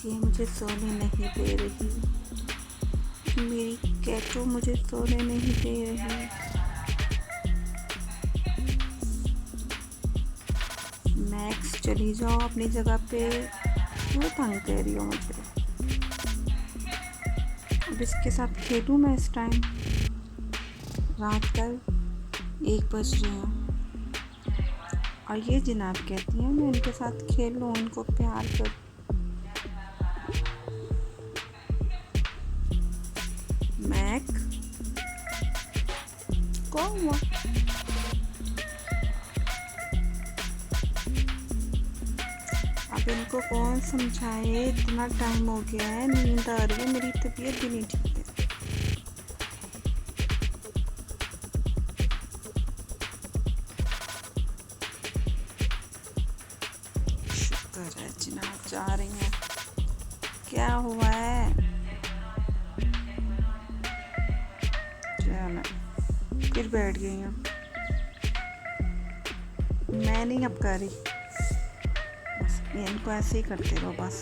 ये मुझे सोने नहीं दे रही, मेरी कैटो मुझे सोने नहीं दे रही। मैक्स चली जाओ अपनी जगह पे, क्यों तंग कर रही हो मुझे। अब इसके साथ खेलूँ मैं इस टाइम, रात का 1 बज रहे हैं और ये जनाब कहती हैं मैं इनके साथ खेलूँ, इनको प्यार कर। मैक कौन हुआ? अब इनको कौन समझाए, इतना टाइम हो गया है, नींद आ रही है, मेरी तबीयत भी नहीं ठीक है। शुक्र है जनाब जा रही हैं। क्या हुआ है? चलो फिर बैठ गई हूँ, मैं नहीं अब कर रही, बस इनको ऐसे ही करते रहो बस।